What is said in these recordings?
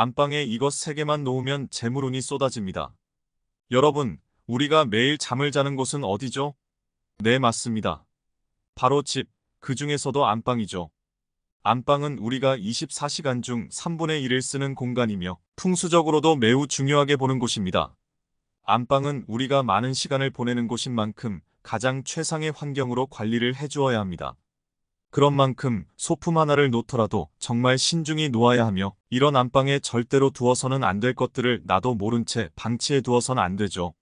안방에 이것 3개만 놓으면 재물운이 쏟아집니다. 여러분, 우리가 매일 잠을 자는 곳은 어디죠? 네, 맞습니다. 바로 집, 그 중에서도 안방이죠. 안방은 우리가 24시간 중 3분의 1을 쓰는 공간이며 풍수적으로도 매우 중요하게 보는 곳입니다. 안방은 우리가 많은 시간을 보내는 곳인 만큼 가장 최상의 환경으로 관리를 해주어야 합니다. 그런 만큼 소품 하나를 놓더라도 정말 신중히 놓아야 하며 이런 안방에 절대로 두어서는 안 될 것들을 나도 모른 채 방치해 두어서는 안 되죠.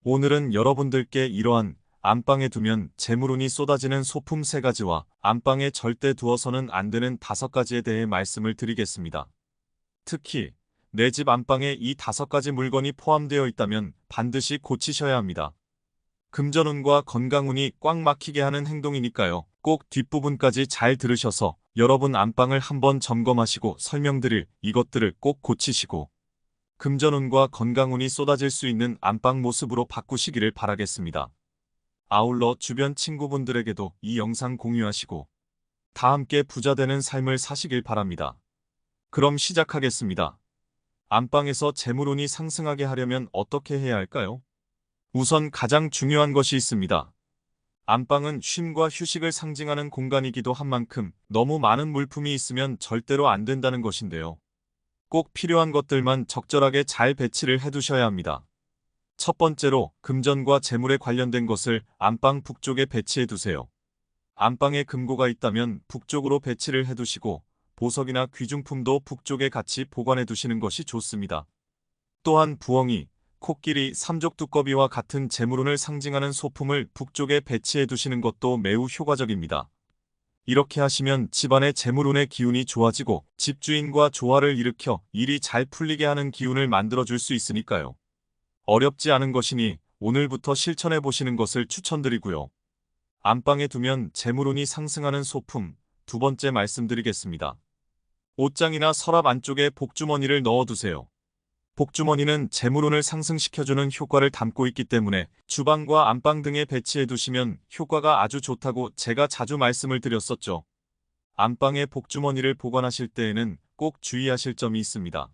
오늘은 여러분들께 이러한 안방에 두면 재물운이 쏟아지는 소품 3가지와 안방에 절대 두어서는 안 되는 5가지에 대해 말씀을 드리겠습니다. 특히 내 집 안방에 이 5가지 물건이 포함되어 있다면 반드시 고치셔야 합니다. 금전운과 건강운이 꽉 막히게 하는 행동이니까요. 꼭 뒷부분까지 잘 들으셔서 여러분 안방을 한번 점검하시고 설명드릴 이것들을 꼭 고치시고 금전운과 건강운이 쏟아질 수 있는 안방 모습으로 바꾸시기를 바라겠습니다. 아울러 주변 친구분들에게도 이 영상 공유하시고 다 함께 부자되는 삶을 사시길 바랍니다. 그럼 시작하겠습니다. 안방에서 재물운이 상승하게 하려면 어떻게 해야 할까요? 우선 가장 중요한 것이 있습니다. 안방은 쉼과 휴식을 상징하는 공간이기도 한 만큼 너무 많은 물품이 있으면 절대로 안 된다는 것인데요. 꼭 필요한 것들만 적절하게 잘 배치를 해두셔야 합니다. 첫 번째로 금전과 재물에 관련된 것을 안방 북쪽에 배치해 두세요. 안방에 금고가 있다면 북쪽으로 배치를 해두시고 보석이나 귀중품도 북쪽에 같이 보관해 두시는 것이 좋습니다. 또한 부엉이, 코끼리, 삼족두꺼비와 같은 재물운을 상징하는 소품을 북쪽에 배치해 두시는 것도 매우 효과적입니다. 이렇게 하시면 집안의 재물운의 기운이 좋아지고 집주인과 조화를 일으켜 일이 잘 풀리게 하는 기운을 만들어줄 수 있으니까요. 어렵지 않은 것이니 오늘부터 실천해 보시는 것을 추천드리고요. 안방에 두면 재물운이 상승하는 소품, 2번째 말씀드리겠습니다. 옷장이나 서랍 안쪽에 복주머니를 넣어두세요. 복주머니는 재물운을 상승시켜주는 효과를 담고 있기 때문에 주방과 안방 등에 배치해 두시면 효과가 아주 좋다고 제가 자주 말씀을 드렸었죠. 안방에 복주머니를 보관하실 때에는 꼭 주의하실 점이 있습니다.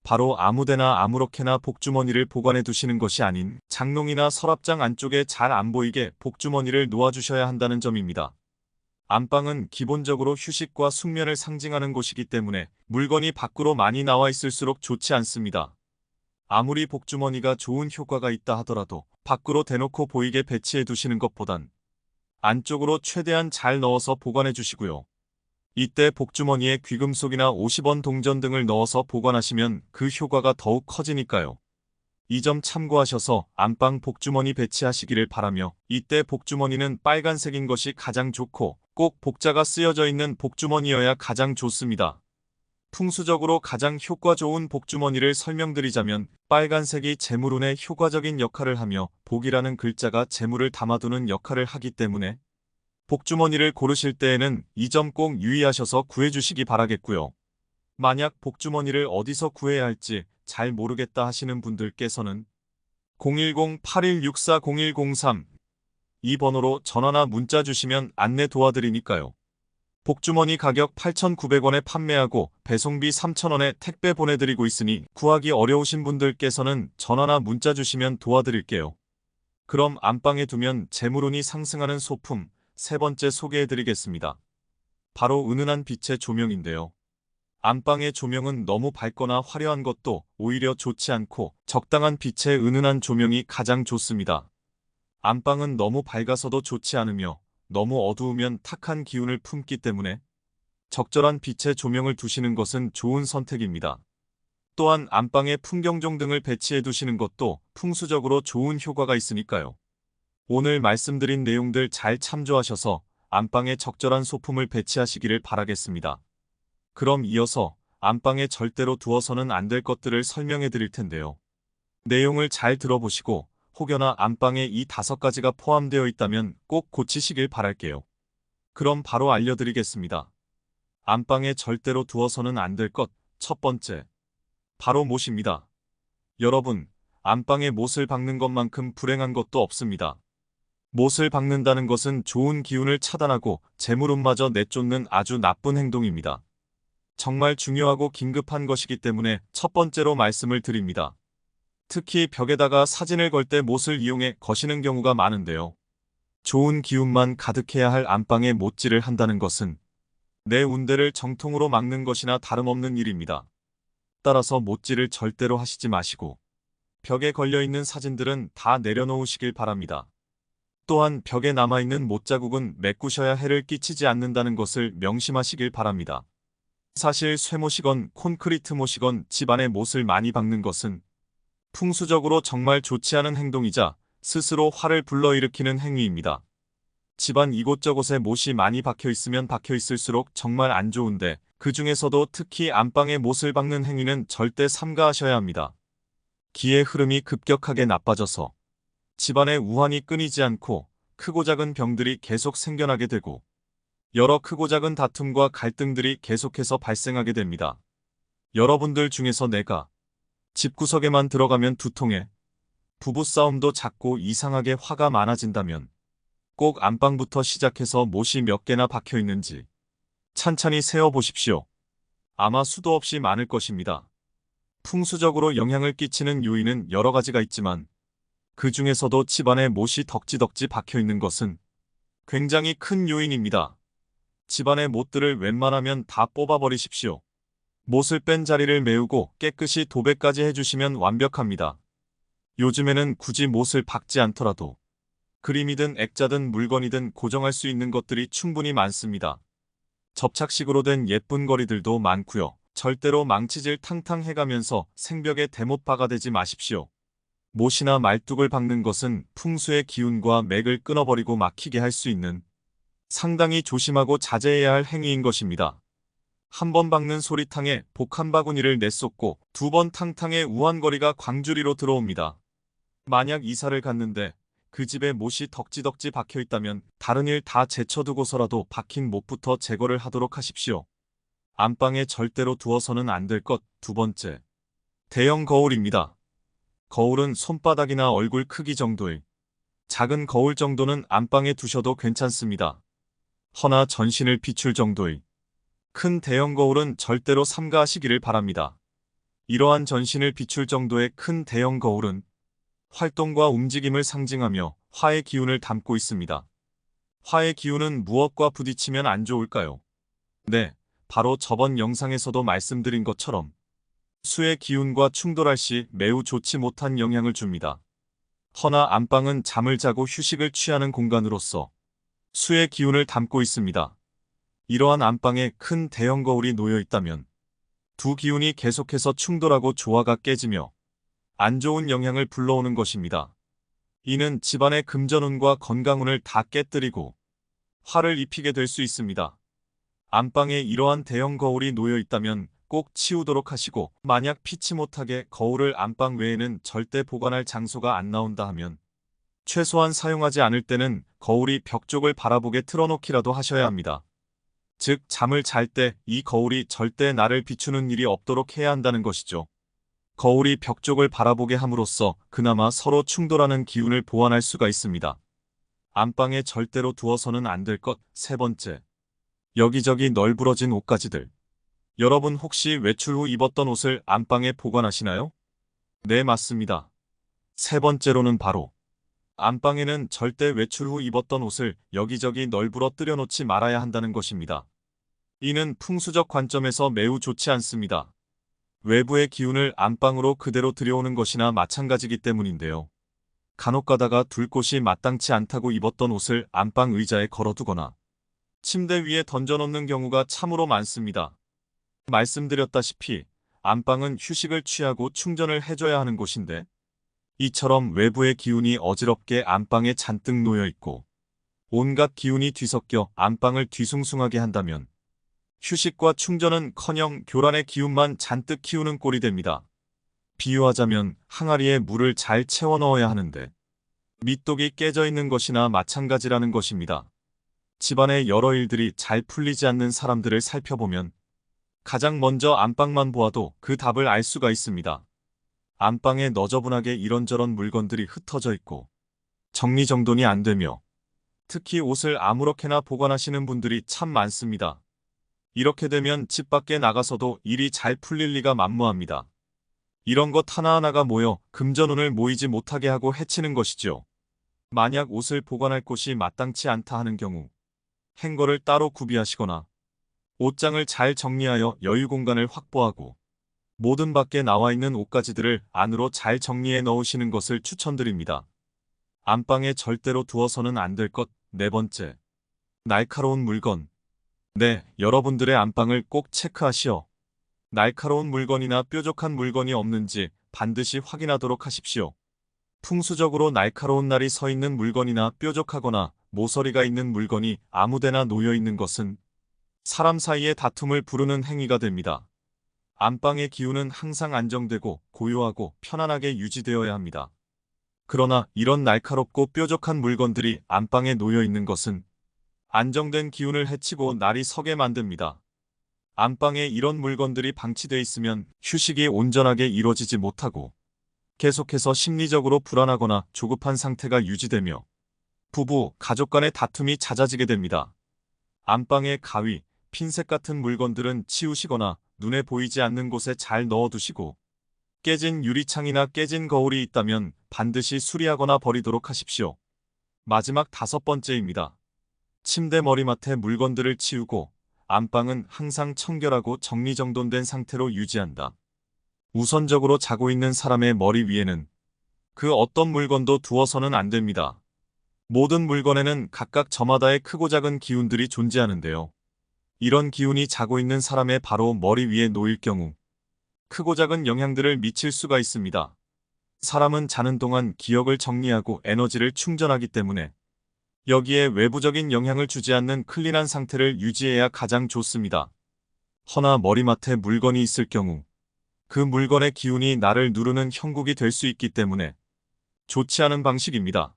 바로 아무데나 아무렇게나 복주머니를 보관해 두시는 것이 아닌 장롱이나 서랍장 안쪽에 잘 안 보이게 복주머니를 놓아주셔야 한다는 점입니다. 안방은 기본적으로 휴식과 숙면을 상징하는 곳이기 때문에 물건이 밖으로 많이 나와 있을수록 좋지 않습니다. 아무리 복주머니가 좋은 효과가 있다 하더라도 밖으로 대놓고 보이게 배치해 두시는 것보단 안쪽으로 최대한 잘 넣어서 보관해 주시고요. 이때 복주머니에 귀금속이나 50원 동전 등을 넣어서 보관하시면 그 효과가 더욱 커지니까요. 이 점 참고하셔서 안방 복주머니 배치하시기를 바라며 이때 복주머니는 빨간색인 것이 가장 좋고 꼭 복자가 쓰여져 있는 복주머니여야 가장 좋습니다. 풍수적으로 가장 효과 좋은 복주머니를 설명드리자면 빨간색이 재물운에 효과적인 역할을 하며 복이라는 글자가 재물을 담아두는 역할을 하기 때문에 복주머니를 고르실 때에는 이 점 꼭 유의하셔서 구해주시기 바라겠고요. 만약 복주머니를 어디서 구해야 할지 잘 모르겠다 하시는 분들께서는 010-8164-0103 이 번호로 전화나 문자 주시면 안내 도와드리니까요. 복주머니 가격 8,900원에 판매하고 배송비 3,000원에 택배 보내드리고 있으니 구하기 어려우신 분들께서는 전화나 문자 주시면 도와드릴게요. 그럼 안방에 두면 재물운이 상승하는 소품 3번째 소개해드리겠습니다. 바로 은은한 빛의 조명인데요. 안방의 조명은 너무 밝거나 화려한 것도 오히려 좋지 않고 적당한 빛의 은은한 조명이 가장 좋습니다. 안방은 너무 밝아서도 좋지 않으며 너무 어두우면 탁한 기운을 품기 때문에 적절한 빛의 조명을 두시는 것은 좋은 선택입니다. 또한 안방에 풍경종 등을 배치해 두시는 것도 풍수적으로 좋은 효과가 있으니까요. 오늘 말씀드린 내용들 잘 참조하셔서 안방에 적절한 소품을 배치하시기를 바라겠습니다. 그럼 이어서 안방에 절대로 두어서는 안 될 것들을 설명해 드릴 텐데요. 내용을 잘 들어보시고 혹여나 안방에 이 5가지가 포함되어 있다면 꼭 고치시길 바랄게요. 그럼 바로 알려드리겠습니다. 안방에 절대로 두어서는 안 될 것, 첫 번째. 바로 못입니다. 여러분, 안방에 못을 박는 것만큼 불행한 것도 없습니다. 못을 박는다는 것은 좋은 기운을 차단하고 재물운마저 내쫓는 아주 나쁜 행동입니다. 정말 중요하고 긴급한 것이기 때문에 첫 번째로 말씀을 드립니다. 특히 벽에다가 사진을 걸 때 못을 이용해 거시는 경우가 많은데요. 좋은 기운만 가득해야 할 안방에 못질을 한다는 것은 내 운대를 정통으로 막는 것이나 다름없는 일입니다. 따라서 못질을 절대로 하시지 마시고 벽에 걸려있는 사진들은 다 내려놓으시길 바랍니다. 또한 벽에 남아있는 못자국은 메꾸셔야 해를 끼치지 않는다는 것을 명심하시길 바랍니다. 사실 쇠못이건 콘크리트 못이건 집안에 못을 많이 박는 것은 풍수적으로 정말 좋지 않은 행동이자 스스로 화를 불러일으키는 행위입니다. 집안 이곳저곳에 못이 많이 박혀 있으면 박혀 있을수록 정말 안 좋은데 그 중에서도 특히 안방에 못을 박는 행위는 절대 삼가하셔야 합니다. 기의 흐름이 급격하게 나빠져서 집안에 우환이 끊이지 않고 크고 작은 병들이 계속 생겨나게 되고 여러 크고 작은 다툼과 갈등들이 계속해서 발생하게 됩니다. 여러분들 중에서 내가 집구석에만 들어가면 두통에 부부싸움도 잦고 이상하게 화가 많아진다면 꼭 안방부터 시작해서 못이 몇 개나 박혀 있는지 찬찬히 세어보십시오. 아마 수도 없이 많을 것입니다. 풍수적으로 영향을 끼치는 요인은 여러 가지가 있지만 그 중에서도 집안에 못이 덕지덕지 박혀 있는 것은 굉장히 큰 요인입니다. 집안의 못들을 웬만하면 다 뽑아버리십시오. 못을 뺀 자리를 메우고 깨끗이 도배까지 해주시면 완벽합니다. 요즘에는 굳이 못을 박지 않더라도 그림이든 액자든 물건이든 고정할 수 있는 것들이 충분히 많습니다. 접착식으로 된 예쁜 거리들도 많고요. 절대로 망치질 탕탕 해가면서 생벽에 대못 박아대지 마십시오. 못이나 말뚝을 박는 것은 풍수의 기운과 맥을 끊어버리고 막히게 할 수 있는 상당히 조심하고 자제해야 할 행위인 것입니다. 한 번 박는 소리탕에 복 한 바구니를 내쏟고 두 번 탕탕에 우한거리가 광주리로 들어옵니다. 만약 이사를 갔는데 그 집에 못이 덕지덕지 박혀 있다면 다른 일 다 제쳐두고서라도 박힌 못부터 제거를 하도록 하십시오. 안방에 절대로 두어서는 안 될 것 두 번째. 대형 거울입니다. 거울은 손바닥이나 얼굴 크기 정도의 작은 거울 정도는 안방에 두셔도 괜찮습니다. 허나 전신을 비출 정도의 큰 대형 거울은 절대로 삼가하시기를 바랍니다. 이러한 전신을 비출 정도의 큰 대형 거울은 활동과 움직임을 상징하며 화의 기운을 담고 있습니다. 화의 기운은 무엇과 부딪히면 안 좋을까요? 네, 바로 저번 영상에서도 말씀드린 것처럼 수의 기운과 충돌할 시 매우 좋지 못한 영향을 줍니다. 허나 안방은 잠을 자고 휴식을 취하는 공간으로서 수의 기운을 담고 있습니다. 이러한 안방에 큰 대형 거울이 놓여 있다면 두 기운이 계속해서 충돌하고 조화가 깨지며 안 좋은 영향을 불러오는 것입니다. 이는 집안의 금전운과 건강운을 다 깨뜨리고 화를 입히게 될 수 있습니다. 안방에 이러한 대형 거울이 놓여 있다면 꼭 치우도록 하시고 만약 피치 못하게 거울을 안방 외에는 절대 보관할 장소가 안 나온다 하면 최소한 사용하지 않을 때는 거울이 벽 쪽을 바라보게 틀어놓기라도 하셔야 합니다. 즉 잠을 잘 때 이 거울이 절대 나를 비추는 일이 없도록 해야 한다는 것이죠. 거울이 벽 쪽을 바라보게 함으로써 그나마 서로 충돌하는 기운을 보완할 수가 있습니다. 안방에 절대로 두어서는 안 될 것 세 번째. 여기저기 널브러진 옷가지들. 여러분 혹시 외출 후 입었던 옷을 안방에 보관하시나요? 네, 맞습니다. 세 번째로는 바로 안방에는 절대 외출 후 입었던 옷을 여기저기 널브러 뜨려놓지 말아야 한다는 것입니다. 이는 풍수적 관점에서 매우 좋지 않습니다. 외부의 기운을 안방으로 그대로 들여오는 것이나 마찬가지기 때문인데요. 간혹 가다가 둘 곳이 마땅치 않다고 입었던 옷을 안방 의자에 걸어두거나 침대 위에 던져놓는 경우가 참으로 많습니다. 말씀드렸다시피 안방은 휴식을 취하고 충전을 해줘야 하는 곳인데 이처럼 외부의 기운이 어지럽게 안방에 잔뜩 놓여있고 온갖 기운이 뒤섞여 안방을 뒤숭숭하게 한다면 휴식과 충전은커녕 교란의 기운만 잔뜩 키우는 꼴이 됩니다. 비유하자면 항아리에 물을 잘 채워 넣어야 하는데 밑독이 깨져 있는 것이나 마찬가지라는 것입니다. 집안의 여러 일들이 잘 풀리지 않는 사람들을 살펴보면 가장 먼저 안방만 보아도 그 답을 알 수가 있습니다. 안방에 너저분하게 이런저런 물건들이 흩어져 있고 정리정돈이 안 되며 특히 옷을 아무렇게나 보관하시는 분들이 참 많습니다. 이렇게 되면 집 밖에 나가서도 일이 잘 풀릴 리가 만무합니다. 이런 것 하나하나가 모여 금전운을 모이지 못하게 하고 해치는 것이죠. 만약 옷을 보관할 곳이 마땅치 않다 하는 경우 행거를 따로 구비하시거나 옷장을 잘 정리하여 여유 공간을 확보하고 모든 밖에 나와 있는 옷가지들을 안으로 잘 정리해 넣으시는 것을 추천드립니다. 안방에 절대로 두어서는 안 될 것. 네 번째, 날카로운 물건. 네, 여러분들의 안방을 꼭 체크하시오. 날카로운 물건이나 뾰족한 물건이 없는지 반드시 확인하도록 하십시오. 풍수적으로 날카로운 날이 서 있는 물건이나 뾰족하거나 모서리가 있는 물건이 아무데나 놓여 있는 것은 사람 사이의 다툼을 부르는 행위가 됩니다. 안방의 기운은 항상 안정되고 고요하고 편안하게 유지되어야 합니다. 그러나 이런 날카롭고 뾰족한 물건들이 안방에 놓여 있는 것은 안정된 기운을 해치고 날이 서게 만듭니다. 안방에 이런 물건들이 방치되어 있으면 휴식이 온전하게 이루어지지 못하고 계속해서 심리적으로 불안하거나 조급한 상태가 유지되며 부부, 가족 간의 다툼이 잦아지게 됩니다. 안방에 가위, 핀셋 같은 물건들은 치우시거나 눈에 보이지 않는 곳에 잘 넣어두시고 깨진 유리창이나 깨진 거울이 있다면 반드시 수리하거나 버리도록 하십시오. 마지막 5번째입니다. 침대 머리맡에 물건들을 치우고 안방은 항상 청결하고 정리정돈된 상태로 유지한다. 우선적으로 자고 있는 사람의 머리 위에는 그 어떤 물건도 두어서는 안 됩니다. 모든 물건에는 각각 저마다의 크고 작은 기운들이 존재하는데요. 이런 기운이 자고 있는 사람의 바로 머리 위에 놓일 경우 크고 작은 영향들을 미칠 수가 있습니다. 사람은 자는 동안 기억을 정리하고 에너지를 충전하기 때문에 여기에 외부적인 영향을 주지 않는 클린한 상태를 유지해야 가장 좋습니다. 허나 머리맡에 물건이 있을 경우 그 물건의 기운이 나를 누르는 형국이 될 수 있기 때문에 좋지 않은 방식입니다.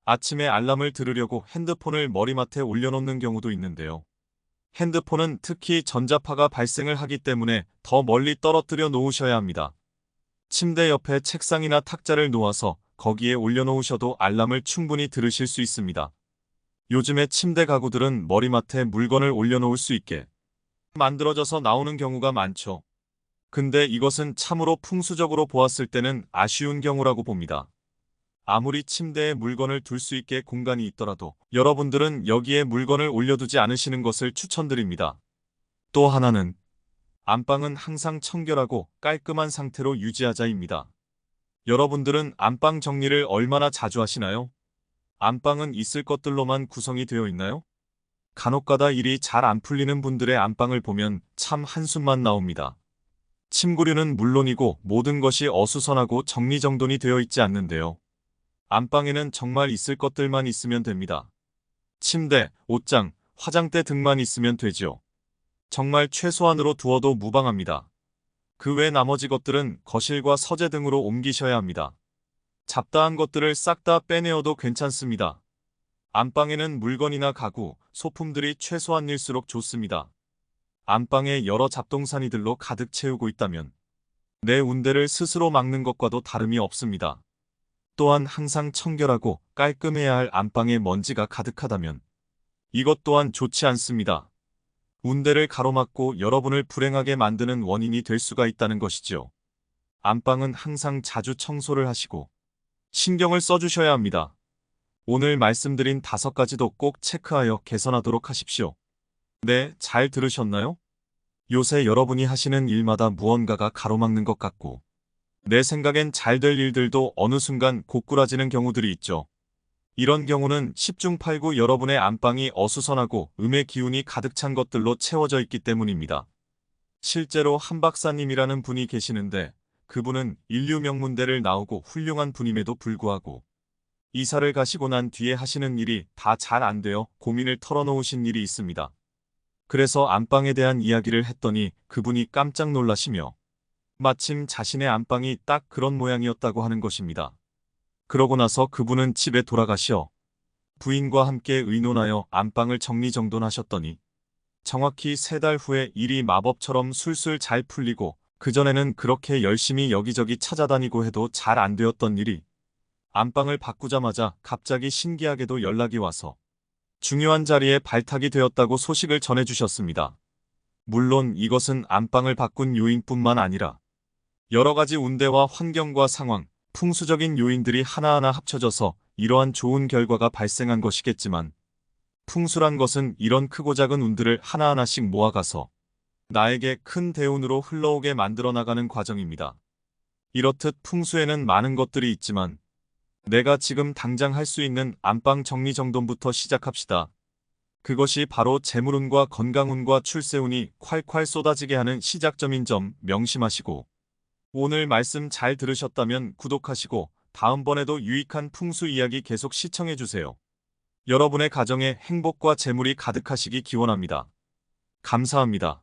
아침에 알람을 들으려고 핸드폰을 머리맡에 올려놓는 경우도 있는데요. 핸드폰은 특히 전자파가 발생을 하기 때문에 더 멀리 떨어뜨려 놓으셔야 합니다. 침대 옆에 책상이나 탁자를 놓아서 거기에 올려놓으셔도 알람을 충분히 들으실 수 있습니다. 요즘의 침대 가구들은 머리맡에 물건을 올려놓을 수 있게 만들어져서 나오는 경우가 많죠. 근데 이것은 참으로 풍수적으로 보았을 때는 아쉬운 경우라고 봅니다. 아무리 침대에 물건을 둘 수 있게 공간이 있더라도 여러분들은 여기에 물건을 올려두지 않으시는 것을 추천드립니다. 또 하나는 안방은 항상 청결하고 깔끔한 상태로 유지하자입니다. 여러분들은 안방 정리를 얼마나 자주 하시나요? 안방은 있을 것들로만 구성이 되어 있나요? 간혹가다 일이 잘 안 풀리는 분들의 안방을 보면 참 한숨만 나옵니다. 침구류는 물론이고 모든 것이 어수선하고 정리정돈이 되어 있지 않는데요. 안방에는 정말 있을 것들만 있으면 됩니다. 침대, 옷장, 화장대 등만 있으면 되지요. 정말 최소한으로 두어도 무방합니다. 그 외 나머지 것들은 거실과 서재 등으로 옮기셔야 합니다. 잡다한 것들을 싹 다 빼내어도 괜찮습니다. 안방에는 물건이나 가구, 소품들이 최소한일수록 좋습니다. 안방에 여러 잡동사니들로 가득 채우고 있다면 내 운대를 스스로 막는 것과도 다름이 없습니다. 또한 항상 청결하고 깔끔해야 할 안방에 먼지가 가득하다면 이것 또한 좋지 않습니다. 운대를 가로막고 여러분을 불행하게 만드는 원인이 될 수가 있다는 것이지요. 안방은 항상 자주 청소를 하시고 신경을 써주셔야 합니다. 오늘 말씀드린 5가지도 꼭 체크하여 개선하도록 하십시오. 네, 잘 들으셨나요? 요새 여러분이 하시는 일마다 무언가가 가로막는 것 같고 내 생각엔 잘 될 일들도 어느 순간 고꾸라지는 경우들이 있죠. 이런 경우는 10중 8구 여러분의 안방이 어수선하고 음의 기운이 가득 찬 것들로 채워져 있기 때문입니다. 실제로 한 박사님이라는 분이 계시는데 그분은 인류 명문대를 나오고 훌륭한 분임에도 불구하고 이사를 가시고 난 뒤에 하시는 일이 다 잘 안 되어 고민을 털어놓으신 일이 있습니다. 그래서 안방에 대한 이야기를 했더니 그분이 깜짝 놀라시며 마침 자신의 안방이 딱 그런 모양이었다고 하는 것입니다. 그러고 나서 그분은 집에 돌아가시어 부인과 함께 의논하여 안방을 정리정돈하셨더니 정확히 3달 후에 일이 마법처럼 술술 잘 풀리고 그전에는 그렇게 열심히 여기저기 찾아다니고 해도 잘 안 되었던 일이 안방을 바꾸자마자 갑자기 신기하게도 연락이 와서 중요한 자리에 발탁이 되었다고 소식을 전해주셨습니다. 물론 이것은 안방을 바꾼 요인뿐만 아니라 여러 가지 운대와 환경과 상황, 풍수적인 요인들이 하나하나 합쳐져서 이러한 좋은 결과가 발생한 것이겠지만 풍수란 것은 이런 크고 작은 운들을 하나하나씩 모아가서 나에게 큰 대운으로 흘러오게 만들어 나가는 과정입니다. 이렇듯 풍수에는 많은 것들이 있지만 내가 지금 당장 할 수 있는 안방 정리정돈부터 시작합시다. 그것이 바로 재물운과 건강운과 출세운이 콸콸 쏟아지게 하는 시작점인 점 명심하시고 오늘 말씀 잘 들으셨다면 구독하시고 다음번에도 유익한 풍수 이야기 계속 시청해주세요. 여러분의 가정에 행복과 재물이 가득하시기 기원합니다. 감사합니다.